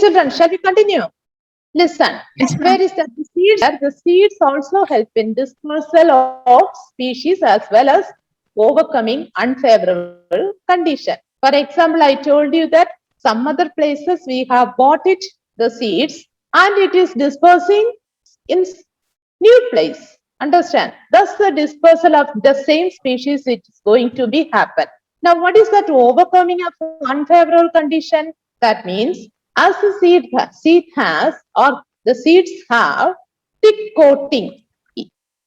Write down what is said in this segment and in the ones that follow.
children, shall we continue? Listen, where is that the seeds? The seeds also help in dispersal of species as well as overcoming unfavorable condition. For example, I told you that some other places we have bought it, the seeds, and it is dispersing in new place. Understand? Thus, the dispersal of the same species it is going to be happen. Now, what is that overcoming of unfavorable condition? That means as the seed has or the seeds have thick coating,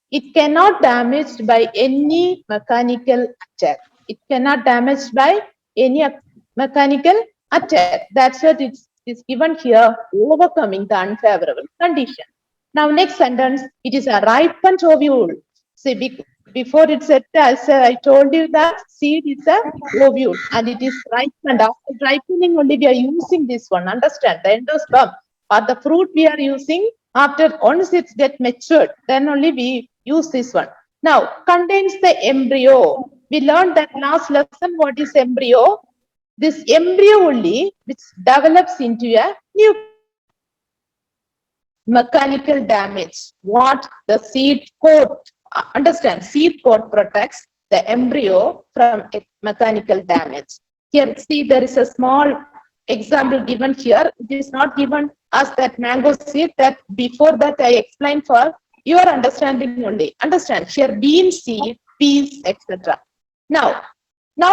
it cannot damaged by any mechanical attack. It cannot damaged by any mechanical attack. That's what it's given here, overcoming the unfavorable condition. Now, next sentence, it is a ripened ovule. See, before it said, as I told you that seed is a ovule and it is ripened. After ripening only we are using this one. Understand? The endosperm or the fruit we are using after once it get matured, then only we use this one. Now, contains the embryo. We learned that last lesson what is embryo. This embryo only which develops into a new mechanical damage. What the seed coat, understand, seed coat protects the embryo from mechanical damage. Here, see, there is a small example given here. It is not given as that mango seed, that before that I explained for your understanding only. Understand, here bean seed, peas, etc. Now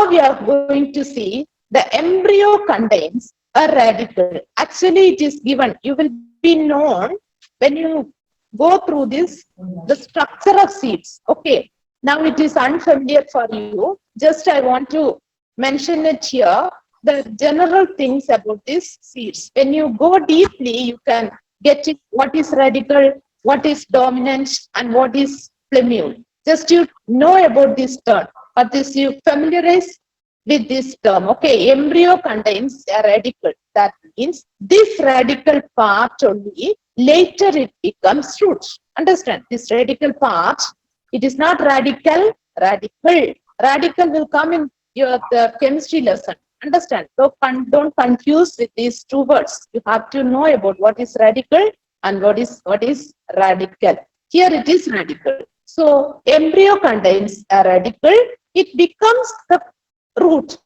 we are going to see the embryo contains a radicle. Actually, it is given. You will be known when you go through this, the structure of seeds. Okay, now it is unfamiliar for you. Just I want to mention it here, the general things about these seeds. When you go deeply, you can get it, what is radicle, what is dominant, and what is plumule. Just you know about this term, but this you familiarize with this term. Okay, embryo contains a radicle. That means this radical part only, later it becomes root. Understand? This radical part, it is not radical, radical. Radical will come in your the chemistry lesson. Understand? Don't confuse with these two words. You have to know about what is radical and what is radical. Here it is radical. So embryo contains a radical. It becomes the root.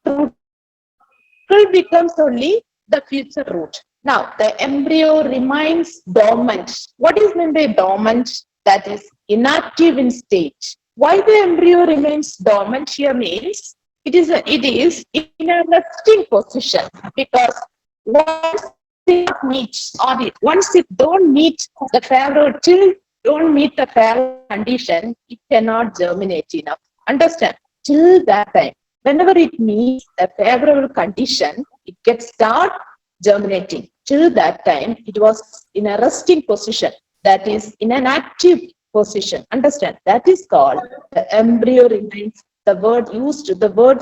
Root becomes only the future root. Now the embryo remains dormant. What is meant by dormant? That is inactive in state. Why the embryo remains dormant here means it is in a resting position, because once it meets or once it don't meet the favorable, till don't meet the favorable condition, it cannot germinate enough. Understand? Till that time, whenever it meets a favorable condition, it gets start germinating. Till that time, it was in a resting position, that is in an active position. Understand? That is called the embryo remains. The word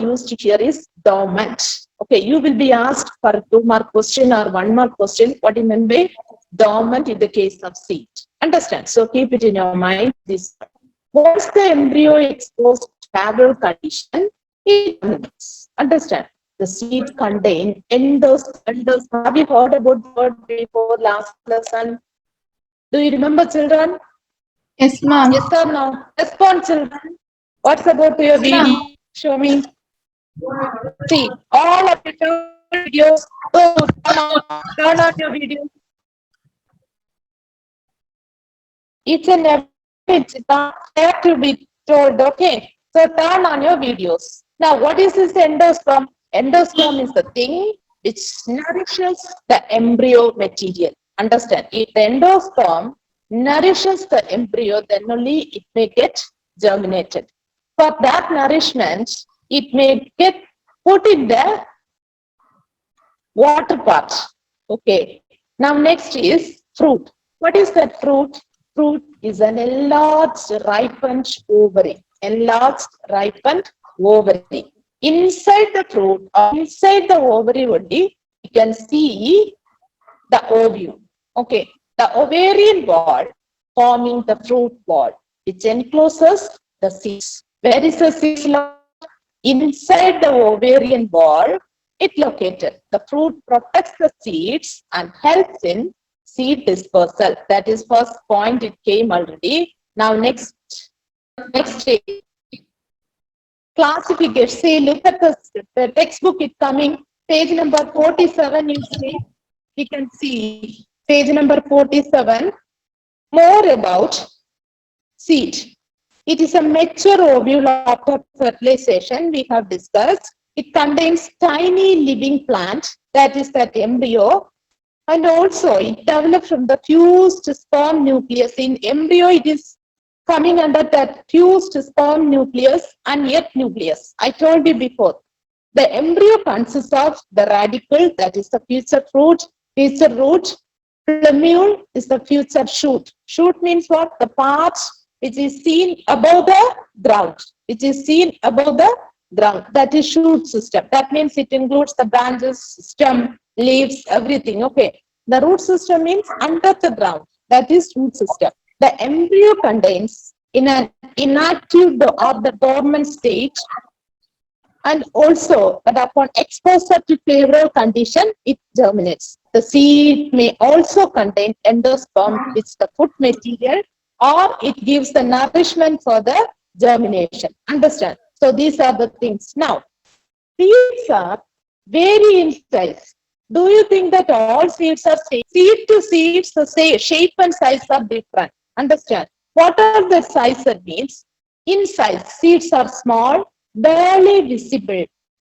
used here is dormant. Okay, you will be asked for a 2-mark question or 1-mark question. What do you mean by dormant in the case of seed? Understand? So keep it in your mind. This once the embryo exposed to favorable condition, it germinates. Understand? The seed contain endosperm. Have you heard about the word before last lesson? Do you remember, children? Yes, ma'am. Yes or no? Respond, children. What's about your video? Show me. See, all of the videos. Oh, turn on your video. It's a never. It's not have to be told. Okay. So turn on your videos. Now, what is this endosperm? Endosperm is the thing which nourishes the embryo material. Understand? If the endosperm nourishes the embryo, then only it may get germinated. For that nourishment, it may get put in the water part. Okay. Now next is fruit. What is that fruit? Fruit is an enlarged, ripened ovary. Enlarged, ripened ovary. Inside the fruit, or inside the ovary only, you can see the ovule. Okay. The ovarian ball forming the fruit ball, which encloses the seeds. Where is the seed? Inside the ovarian ball, it located. The fruit protects the seeds and helps in seed dispersal. That is first point, it came already. Now next stage. Classification. See, look at the textbook, it's coming. Page number 47, you see. We can see page number 47. More about seed. It is a mature ovule after fertilization we have discussed. It contains tiny living plant, that is that embryo, and also it develops from the fused sperm nucleus. In embryo, it is coming under that fused sperm nucleus and egg nucleus. I told you before. The embryo consists of the radicle, that is the future fruit, future root. Plumule is the future shoot. Shoot means what? The part which is seen above the ground, which is seen above the ground. That is shoot system. That means it includes the branches, stem, leaves, everything. Okay. The root system means under the ground. That is root system. The embryo contains in an inactive or the dormant stage, and also that upon exposure to favorable condition, it germinates. The seed may also contain endosperm, which is the food material, or it gives the nourishment for the germination. Understand? So these are the things. Now, seeds are vary in size. Do you think that all seeds are same? Seed to seeds, the same shape and size are different. Understand? What are the size that means? In size, seeds are small, barely visible.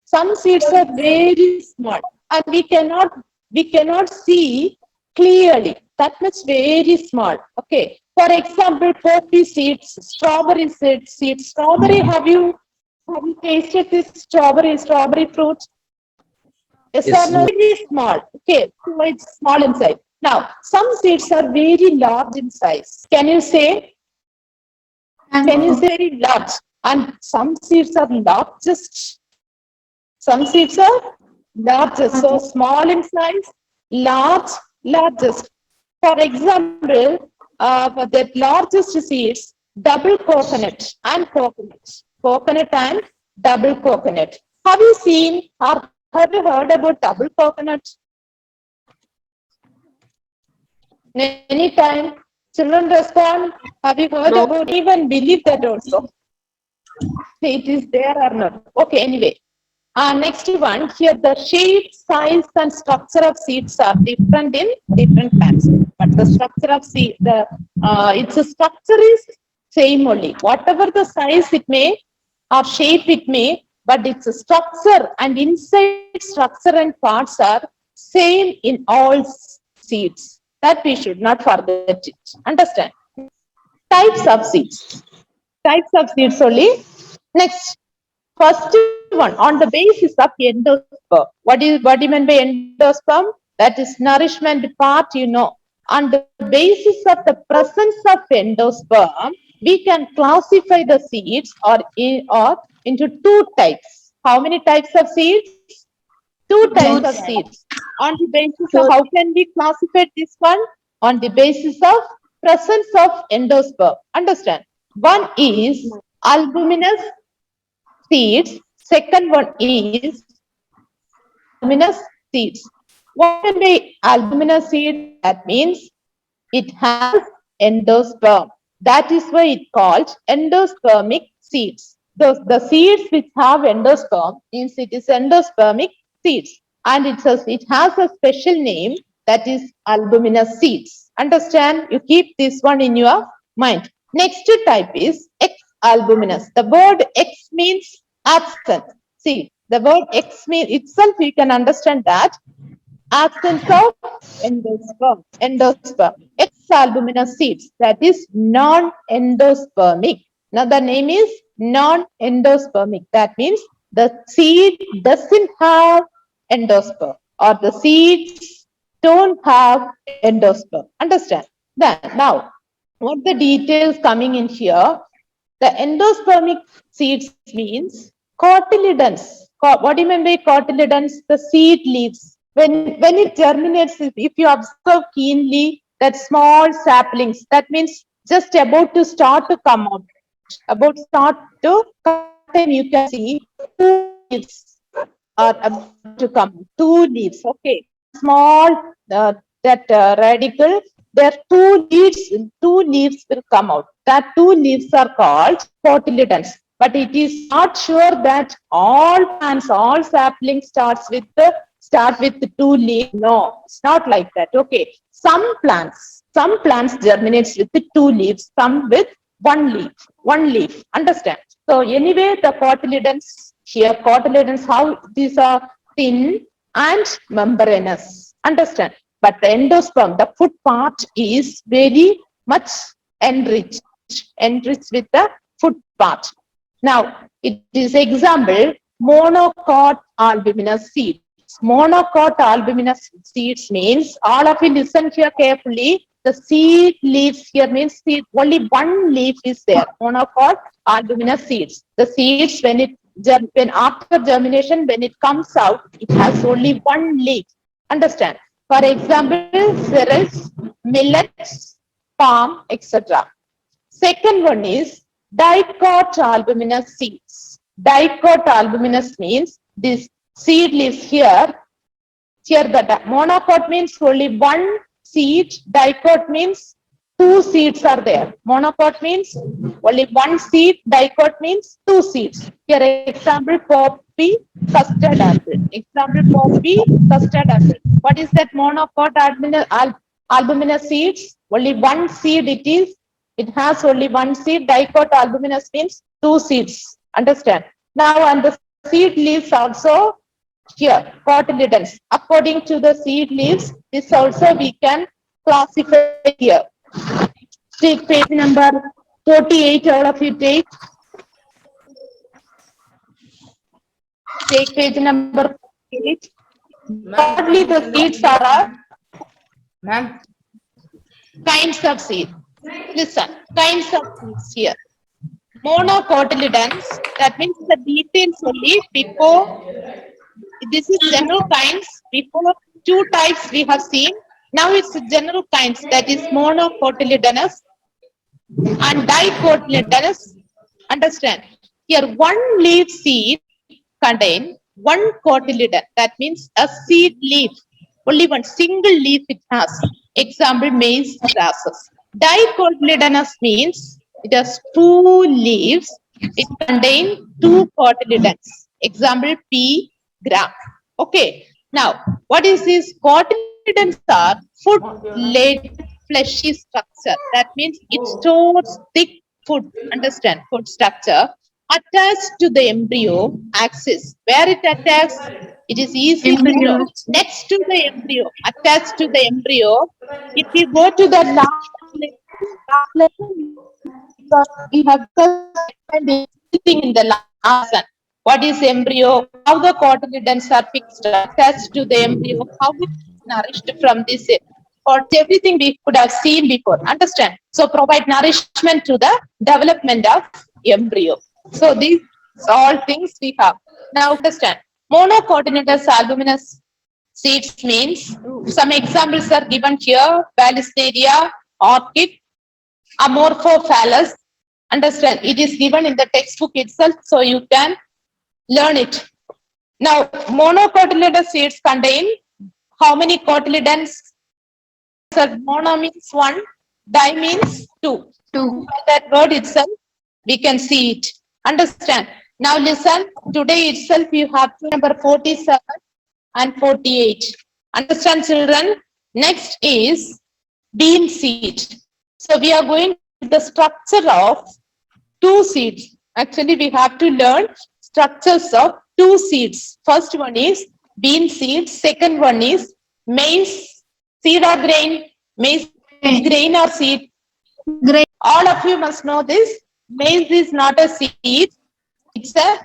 Some seeds are very small, and we cannot see clearly. That much very small. Okay. For example, poppy seeds, strawberry seeds. Strawberry, have you tasted this strawberry fruit? Yes, Yes, or no? Very small. Okay, so it's small in size. Now, some seeds are very large in size. Can you say? Can you say very large? And some seeds are largest. Some seeds are largest. So small in size, largest. For example, for the largest seeds, double coconut and coconut and double coconut. Have you seen or have you heard about double coconut? Anytime children respond, have you heard no. about, even believe that also? It is there or not? Okay, anyway. Next one, here the shape, size and structure of seeds are different in different plants. But the structure of seed, its structure is same only. Whatever the size it may or shape it may, but its structure and inside structure and parts are same in all seeds. That we should not forget it. Understand? Types of seeds. Types of seeds only. Next, first one, on the basis of endosperm. What do you mean by endosperm? That is nourishment part, you know. On the basis of the presence of endosperm, we can classify the seeds or into two types. How many types of seeds? Two types of seeds. On the basis of how can we classify this one? On the basis of presence of endosperm. Understand? One is albuminous seeds. Second one is albuminous seeds. What can be albuminous seed? That means it has endosperm. That is why it called endospermic seeds. The seeds which have endosperm means it is endospermic seeds, and it has a special name, that is albuminous seeds. Understand? You keep this one in your mind. Next type is X-albuminous. The word X means absent. See, the word X means itself, you can understand that absence of endosperm. X-albuminous seeds, that is non-endospermic. Now the name is non-endospermic. That means the seed doesn't have endosperm, or the seeds don't have endosperm. Understand? Then now, what the details coming in here? The endospermic seeds means cotyledons. What do you mean by cotyledons? The seed leaves. When it germinates, if you observe keenly, that small saplings, that means just about to start to come out, about start to come, you can see two leaves. are about to come. Two leaves. Okay. One small that radical. There are two leaves. Two leaves will come out. That two leaves are called cotyledons. But it is not sure that all plants, all saplings start with two leaves. No, it's not like that. Okay. Some plants germinates with the two leaves. Some with one leaf. One leaf. Understand? So anyway, the cotyledons here, cotyledons, how these are thin and membranous. Understand? But the endosperm, the food part is very much enriched with the food part. Now, it is example, monocot albuminous seeds. Monocot albuminous seeds means, all of you listen here carefully, the seed leaves here means seed, only one leaf is there, monocot albuminous seeds. The seeds, when after germination, when it comes out, it has only one leaf. Understand? For example, cereals, millets, palm, etc. Second one is dicotyledonous seeds. Dicotyledonous means this seed leaves here. Here the monocot means only one seed. Dicot means two seeds are there. Monocot means only one seed. Dicot means two seeds. Here example poppy, custard apple. Example poppy, custard apple. What is that monocot albuminous seeds? Only one seed it is. It has only one seed. Dicot albuminous means two seeds. Understand? Now, and the seed leaves also here, cotyledons. According to the seed leaves, this also we can classify here. Take page number 48, all of you take page number 48. Broadly, the seeds are Ma'am. kinds of seed. Listen, kinds of seeds here. Monocotyledons, that means the details only before. This is general kinds. Before, two types we have seen. Now it's general kinds, that is monocotyledonous and dicotyledonous. Understand? Here, one leaf seed contain one cotyledon. That means a seed leaf. Only one single leaf it has. Example, maize grasses. Dicotyledonous means it has two leaves. It contains two cotyledons. Example, pea, gram. Okay. Now, what is this? Cotyledons are food-laden fleshy structure. That means it stores thick food. Understand? Food structure attached to the embryo axis. Where it attacks, it is easy to know. Next to the embryo, attached to the embryo. If you go to the last lesson, we have explained everything in the last lesson. What is embryo? How the cotyledons are fixed, attached to the embryo? How it is nourished from this? Or everything we could have seen before. Understand? So provide nourishment to the development of embryo. So these all things we have. Now understand. Monocotyledonous albuminous seeds means, some examples are given here: Balisneria, orchid, Amorphophallus. Understand? It is given in the textbook itself, so you can learn it. Now, monocotyledonous seeds contain how many cotyledons? So mono means one, di means two. By that word itself, we can see it. Understand? Now listen, today itself you have number 47 and 48. Understand, children? Next is bean seed. So we are going to the structure of two seeds. Actually, we have to learn structures of two seeds. First one is bean seed. Second one is maize seed or grain. Maize grain or seed. Grain. All of you must know this. Maize is not a seed. It's a.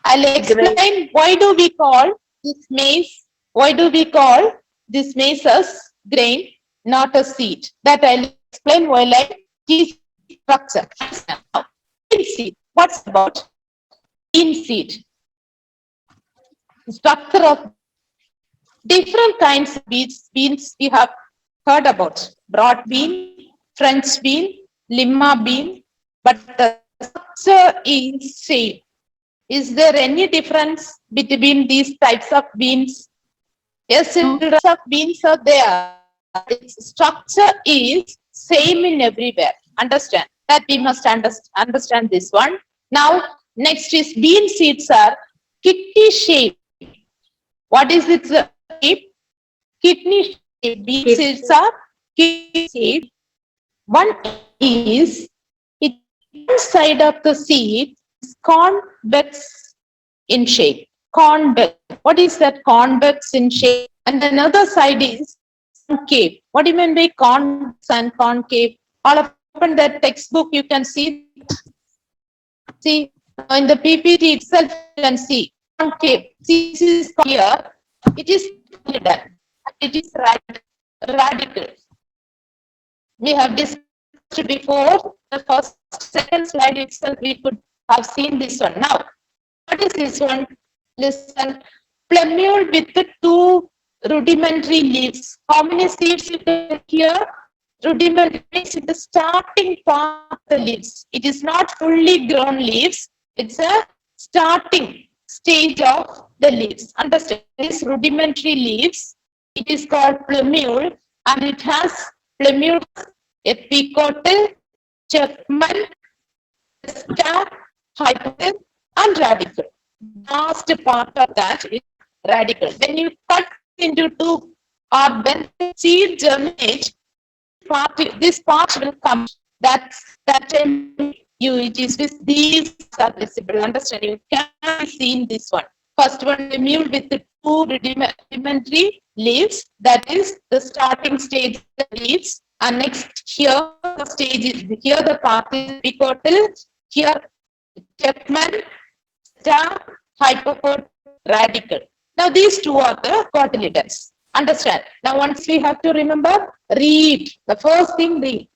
I'll explain why do we call this maize. Why do we call this maize as grain, not a seed? That I'll explain while I teach structure. Now, bean seed. What's about bean seed? Structure of different kinds of beans we have heard about. Broad bean, French bean, lima bean, but the structure is same. Is there any difference between these types of beans? Yes, children of beans are there. Its structure is same in everywhere. Understand that we must understand this one. Now, next is bean seeds are kidney shape. What is its shape? Kidney shape. Bean seeds are kidney shape. One is it one side of the seed is convex in shape. Convex. What is that convex in shape? And another side is concave. What do you mean by convex and concave? All of open that textbook, you can see. See in the PPT itself, you can see concave. See, this is here. It is done. It is radical. We have discussed before the first second slide itself. We could have seen this one. Now, what is this one? Listen, plumule with the two rudimentary leaves. How many seeds you can hear? Rudimentary means the starting part of the leaves. It is not fully grown leaves. It's a starting stage of the leaves. Understand? These rudimentary leaves. It is called plumule, and it has plumule, epicotyl, Chapman, stem, hypothel, and radicle. Last part of that is radicle. When you cut into two, or when seed germinate, this part will come. That time it is with these are visible. Understand? You can see in this one. First one, plumule with the two rudimentary leaves. That is the starting stage of the leaves. And next here the stage is here the part is epicotyl. Here Chapman, star, hypopod, radical. Now these two are the cotyledons. Understand? Now once we have to remember, read. The first thing, read.